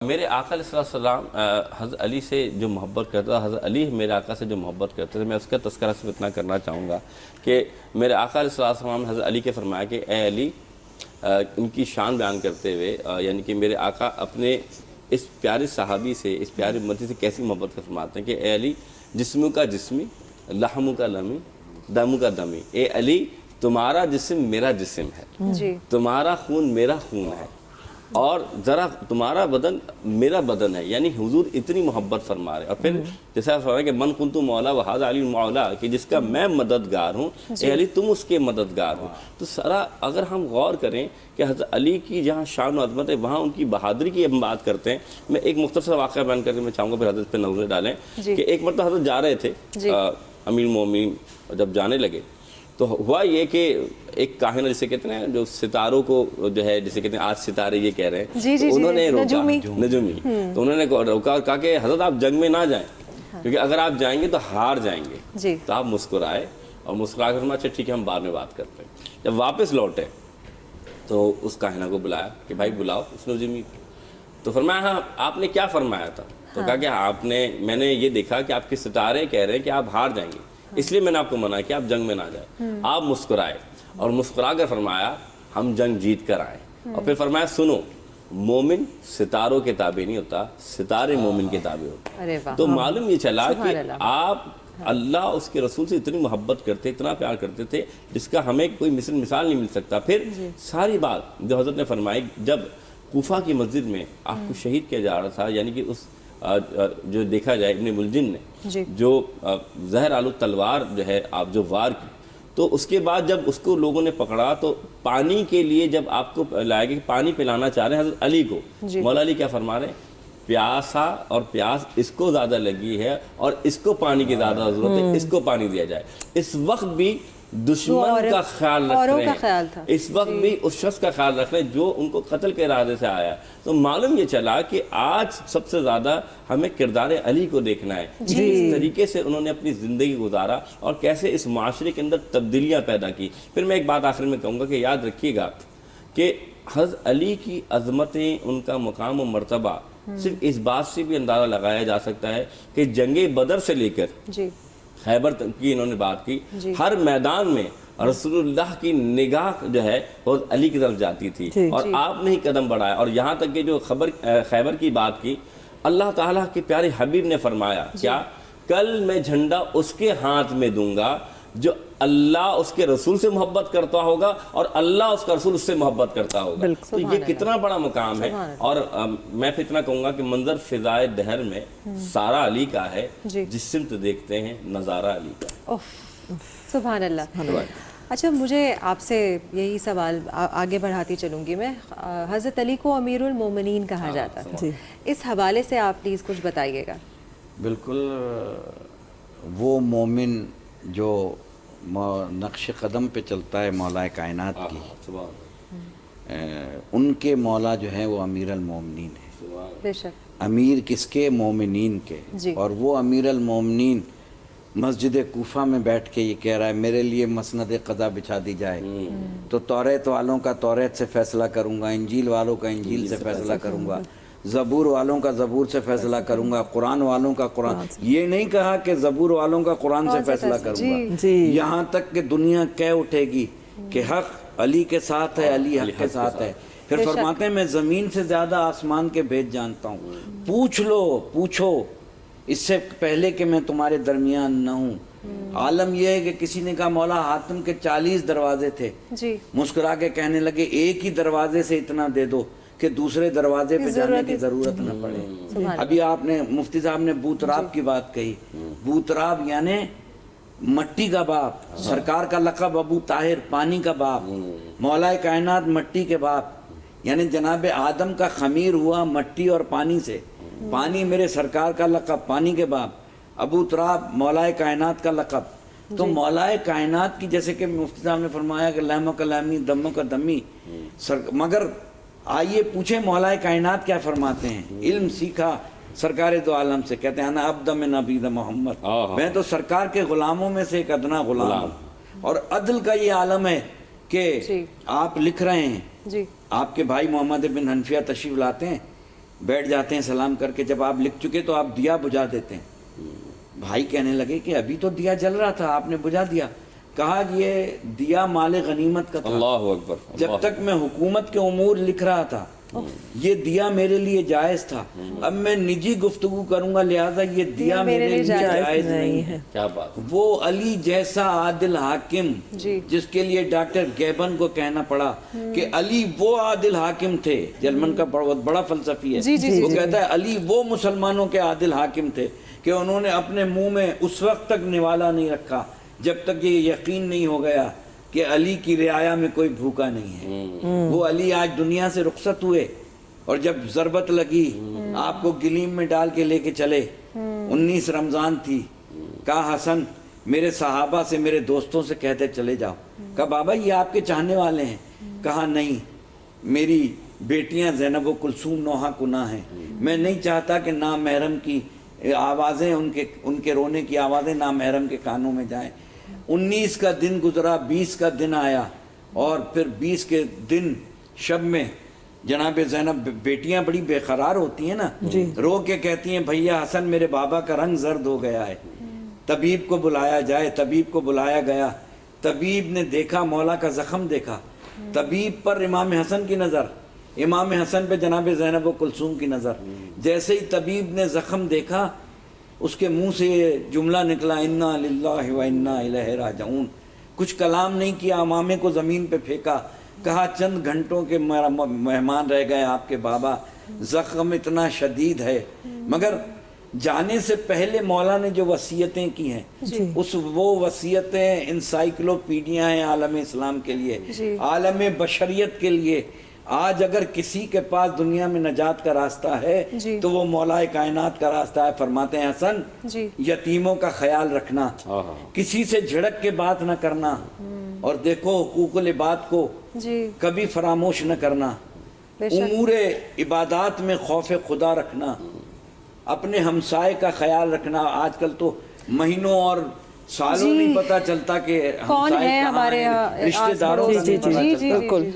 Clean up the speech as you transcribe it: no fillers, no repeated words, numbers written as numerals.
میرے آقا علیہ السلام حضرت علی سے جو محبت کرتا تھا، حضرت علی میرے آقا سے جو محبت کرتے تھے، میں اس کا تذکرہ صرف اتنا کرنا چاہوں گا کہ میرے آقا علیہ السلام نے حضرت علی کے فرمایا کہ اے علی، ان کی شان بیان کرتے ہوئے یعنی کہ میرے آقا اپنے اس پیارے صحابی سے، اس پیارے امتی سے کیسی محبت کا فرماتے ہیں کہ اے علی، جسم کا جسمی، لحم کا لحمی، دم کا دمی، اے علی تمہارا جسم میرا جسم ہے، تمہارا خون میرا خون ہے، اور ذرا تمہارا بدن میرا بدن ہے. یعنی حضور اتنی محبت فرما رہے. اور پھر جیسا فرمایا کہ من کنت مولا وہذا علی مولا، کہ جس کا میں مددگار ہوں، اے علی تم اس کے مددگار ہو. تو سارا اگر ہم غور کریں کہ حضرت علی کی جہاں شان و عظمت ہے وہاں ان کی بہادری کی ہم بات کرتے ہیں. میں ایک مختصر واقعہ بیان کرنے میں چاہوں گا، پھر حضرت پہ نظر ڈالیں کہ ایک مرتبہ حضرت جا رہے تھے امیر المومنین، جب جانے لگے تو ہوا یہ کہ ایک کاہن جسے کہتے ہیں جو ستاروں کو جو ہے جسے کہتے ہیں آج ستارے یہ کہہ رہے ہیں، تو انہوں نے روکا، نجومی، تو انہوں نے روکا اور کہا کہ حضرت آپ جنگ میں نہ جائیں، کیونکہ اگر آپ جائیں گے تو ہار جائیں گے. تو آپ مسکرائے اور مسکرا کر فرمایا اچھا ٹھیک ہے ہم بعد میں بات کرتے ہیں. جب واپس لوٹے تو اس کاہنہ کو بلایا کہ بھائی بلاؤ اس نجومی. تو فرمایا ہاں آپ نے کیا فرمایا تھا؟ تو کہا کہ میں نے یہ دیکھا کہ آپ کے ستارے کہہ رہے ہیں کہ آپ ہار جائیں گے، اس لیے میں نے آپ کو منع کیا آپ جنگ میں نہ جائیں. آپ مسکرائے اور مسکرا کر فرمایا ہم جنگ جیت کر آئیں. اور پھر فرمایا سنو، مومن ستاروں کے تابع نہیں ہوتا، ستارے مومن کے تابع ہوتے. تو معلوم یہ چلا کہ آپ اللہ اس کے رسول سے اتنی محبت کرتے، اتنا پیار کرتے تھے جس کا ہمیں کوئی مثال نہیں مل سکتا. پھر ساری بات جو حضرت نے فرمائی، جب کوفہ کی مسجد میں آپ کو شہید کیا جا رہا تھا، یعنی کہ اس جو دیکھا جائے ابن ملجم نے جو زہر آلود تلوار جو ہے آپ جو وار کی، تو اس کے بعد جب اس کو لوگوں نے پکڑا تو پانی کے لیے جب آپ کو لایا گیا کہ پانی پلانا چاہ رہے ہیں حضرت علی کو، مولا علی کیا فرما رہے ہیں؟ پیاسا اور پیاس اس کو زیادہ لگی ہے اور اس کو پانی کی زیادہ ضرورت ہے، اس کو پانی دیا جائے. اس وقت بھی دشمن کا خیال رکھ رہے ہیں، اس وقت بھی اس شخص کا خیال رکھ رہے ہیں جو ان کو قتل کے ارادے سے آیا. تو معلوم یہ چلا کہ آج سب سے زیادہ ہمیں کردار علی کو دیکھنا ہے، کس طریقے سے انہوں نے اپنی زندگی گزارا اور کیسے اس معاشرے کے اندر تبدیلیاں پیدا کی. پھر میں ایک بات آخر میں کہوں گا کہ یاد رکھیے گا کہ حضرت علی کی عظمتیں، ان کا مقام و مرتبہ صرف اس بات سے بھی اندازہ لگایا جا سکتا ہے کہ جنگ بدر سے لے کر خیبر کی انہوں نے بات کی، ہر میدان میں رسول اللہ کی نگاہ جو ہے وہ علی کی طرف جاتی تھی اور آپ نے ہی قدم بڑھایا. اور یہاں تک کہ جو خیبر کی بات کی، اللہ تعالیٰ کے پیارے حبیب نے فرمایا کیا؟ کل میں جھنڈا اس کے ہاتھ میں دوں گا جو اللہ اس کے رسول سے محبت کرتا ہوگا اور اللہ اس کا رسول اس سے محبت کرتا ہوگا. تو یہ کتنا بڑا مقام ہے. اور میں پھر اتنا کہوں گا کہ منظر فضائے دہر میں سارا علی کا ہے، جس سمت دیکھتے ہیں نظارہ علی کا. سبحان اللہ. اچھا مجھے آپ سے یہی سوال آگے بڑھاتی چلوں گی میں. حضرت علی کو امیر المومنین کہا جاتا ہے، اس حوالے سے آپ پلیز کچھ بتائیے گا. بالکل، وہ مومن جو نقش قدم پہ چلتا ہے مولا کائنات کی، ان کے مولا جو ہیں وہ امیر المومنین ہیں. بے شک. امیر کس کے؟ مومنین کے. اور وہ امیر المومنین مسجد کوفہ میں بیٹھ کے یہ کہہ رہا ہے میرے لیے مسند قضا بچھا دی جائے تو توریت والوں کا توریت سے فیصلہ کروں گا، انجیل والوں کا انجیل سے فیصلہ کروں گا، زبور والوں کا زبور سے فیصلہ کروں گا، قرآن والوں کا قرآن. یہ نہیں کہا کہ زبور والوں کا قرآن سے فیصلہ کروں گا، یہاں تک کہ دنیا کہہ اٹھے گی کہ حق علی کے ساتھ ہے، علی حق کے ساتھ ہے. پھر فرماتے ہیں میں زمین سے زیادہ آسمان کے بھید جانتا ہوں، پوچھ لو، پوچھو اس سے پہلے کہ میں تمہارے درمیان نہ ہوں. عالم یہ ہے کہ کسی نے کہا مولا حاتم کے 40 دروازے تھے، مسکرا کے کہنے لگے ایک ہی دروازے سے اتنا دے دو کہ دوسرے دروازے پہ جانے کی ضرورت نہ پڑے. ابھی آپ نے مفتی صاحب نے بوتراب کی بات کہی. بوتراب یعنی مٹی کا باپ، سرکار کا لقب ابو طاہر، پانی کا باپ، مولا کائنات مٹی کے باپ. یعنی جناب آدم کا خمیر ہوا مٹی اور پانی سے، پانی میرے سرکار کا لقب، پانی کے باپ. ابو تراب مولا کائنات کا لقب. تو مولا کائنات کی جیسے کہ مفتی صاحب نے فرمایا کہ لحم کا لحمی، دم کا دمی، مگر آئیے پوچھیں مولا کائنات کیا فرماتے ہیں. علم سیکھا سرکار دو عالم سے، کہتے ہیں انا عبد من عبید محمد، میں تو سرکار کے غلاموں میں سے ایک ادنا غلام ہوں. اور عدل کا یہ عالم ہے کہ آپ لکھ رہے ہیں، آپ کے بھائی محمد بن حنفیہ تشریف لاتے ہیں بیٹھ جاتے ہیں سلام کر کے, جب آپ لکھ چکے تو آپ دیا بجھا دیتے ہیں. بھائی کہنے لگے کہ ابھی تو دیا جل رہا تھا, آپ نے بجھا دیا. کہا یہ دیا مال غنیمت کا تھا, اللہ اکبر, جب تک میں حکومت کے امور لکھ رہا تھا یہ دیا میرے لیے جائز تھا, اب میں نجی گفتگو کروں گا لہذا یہ دیا میرے لیے جائز نہیں ہے. کیا بات. وہ علی جیسا عادل حاکم جس کے لیے ڈاکٹر گیبن کو کہنا پڑا کہ علی وہ عادل حاکم تھے, جرمن کا بہت بڑا فلسفی ہے, وہ کہتا ہے علی وہ مسلمانوں کے عادل حاکم تھے کہ انہوں نے اپنے منہ میں اس وقت تک نوالا نہیں رکھا جب تک یہ یقین نہیں ہو گیا کہ علی کی رعایا میں کوئی بھوکا نہیں ہے. وہ علی آج دنیا سے رخصت ہوئے اور جب ضربت لگی آپ کو گلیم میں ڈال کے لے کے چلے, 19 رمضان تھی, کہا حسن میرے صحابہ سے میرے دوستوں سے کہتے چلے جاؤ. کہا بابا یہ آپ کے چاہنے والے ہیں. کہا نہیں, میری بیٹیاں زینب و کلثوم نوحہ کناں ہیں, میں نہیں چاہتا کہ نامحرم کی آوازیں ان کے رونے کی آوازیں نامحرم کے کانوں میں جائیں. 19 کا دن گزرا, 20 کا دن آیا اور پھر 20 کے دن شب میں جناب زینب, بیٹیاں بڑی بے قرار ہوتی ہیں نا, رو کے کہتی ہیں بھیا حسن میرے بابا کا رنگ زرد ہو گیا ہے, طبیب کو بلایا جائے. طبیب کو بلایا گیا, طبیب نے دیکھا مولا کا زخم دیکھا, طبیب پر امام حسن کی نظر, امام حسن پہ جناب زینب و کلثوم کی نظر. جیسے ہی طبیب نے زخم دیکھا اس کے منہ سے یہ جملہ نکلا انا للہ و انا الیہ راجعون. کچھ کلام نہیں کیا, امامے کو زمین پہ پھینکا, کہا چند گھنٹوں کے مہمان رہ گئے آپ کے بابا, زخم اتنا شدید ہے. مگر جانے سے پہلے مولا نے جو وصیتیں کی ہیں وہ وصیتیں انسائکلوپیڈیا ہیں عالم اسلام کے لیے, عالم بشریت کے لیے. آج اگر کسی کے پاس دنیا میں نجات کا راستہ ہے تو وہ مولا کائنات کا راستہ ہے. فرماتے ہیں حسن یتیموں کا خیال رکھنا, کسی سے جھڑک کے بات نہ کرنا, اور دیکھو حقوق العباد کو کبھی فراموش نہ کرنا, امور عبادات میں خوف خدا رکھنا, اپنے ہمسائے کا خیال رکھنا. آج کل تو مہینوں اور سالوں نہیں پتہ چلتا کہ کون ہے ہمارے رشتہ داروں کا نہیں پتہ چلتا.